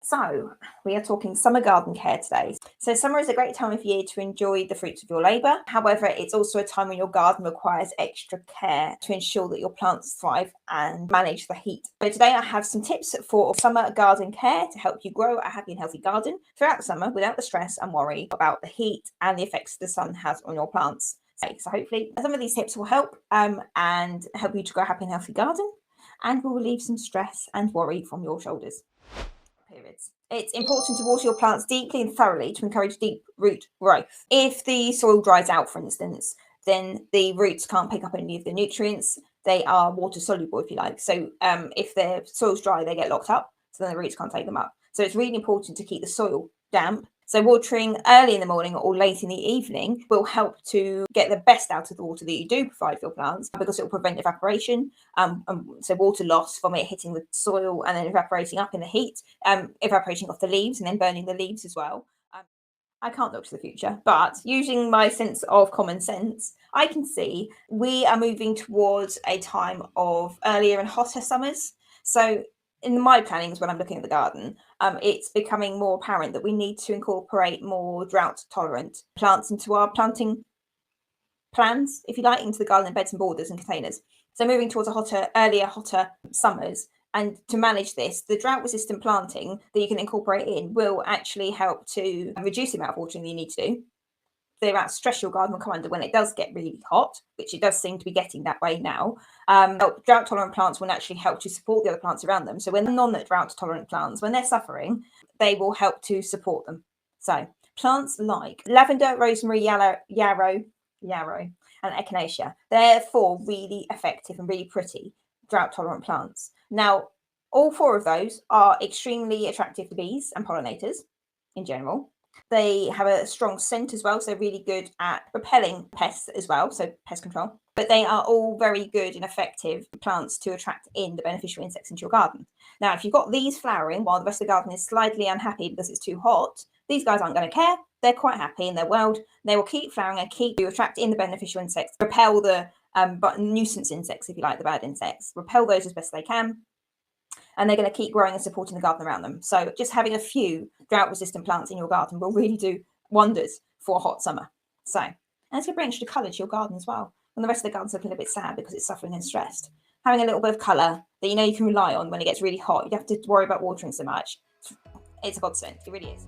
So, we are talking summer garden care today. So, summer is a great time of year to enjoy the fruits of your labour. However, it's also a time when your garden requires extra care to ensure that your plants thrive and manage the heat. So, today I have some tips for summer garden care to help you grow a happy and healthy garden throughout the summer without the stress and worry about the heat and the effects the sun has on your plants. So, hopefully, some of these tips will help and help you to grow a happy and healthy garden and will relieve some stress and worry from your shoulders. Periods. It's important to water your plants deeply and thoroughly to encourage deep root growth. If the soil dries out, for instance, then the roots can't pick up any of the nutrients. They are water soluble, if you like. So if the soil's dry, they get locked up, so then the roots can't take them up. So it's really important to keep the soil damp. So watering early in the morning or late in the evening will help to get the best out of the water that you do provide for your plants, because it will prevent evaporation. So water loss from it hitting the soil and then evaporating up in the heat, evaporating off the leaves and then burning the leaves as well. I can't look to the future, but using my sense of common sense, I can see we are moving towards a time of earlier and hotter summers. So, in my plannings, when I'm looking at the garden, it's becoming more apparent that we need to incorporate more drought tolerant plants into our planting plans, if you like, into the garden in beds and borders and containers. So, moving towards earlier, hotter summers. And to manage this, the drought resistant planting that you can incorporate in will actually help to reduce the amount of watering that you need to do. The amount of stress your garden will come under when it does get really hot, which it does seem to be getting that way now. Drought tolerant plants will naturally help to support the other plants around them. So when non-drought tolerant plants, when they're suffering, they will help to support them. So plants like lavender, rosemary, yarrow, and echinacea, they're four really effective and really pretty drought tolerant plants. Now, all four of those are extremely attractive to bees and pollinators in general. They have a strong scent as well, so really good at repelling pests as well, so pest control. But they are all very good and effective plants to attract in the beneficial insects into your garden. Now, if you've got these flowering while the rest of the garden is slightly unhappy because it's too hot, these guys aren't going to care. They're quite happy in their world. They will keep flowering and keep you attract in the beneficial insects, repel the but nuisance insects, if you like, the bad insects, repel those as best they can, and they're going to keep growing and supporting the garden around them. So just having a few drought resistant plants in your garden will really do wonders for a hot summer. So, and it's going to bring extra colour to your garden as well. When the rest of the garden's looking a bit sad because it's suffering and stressed, having a little bit of colour that you know you can rely on when it gets really hot, you don't have to worry about watering so much. It's a godsend. It really is.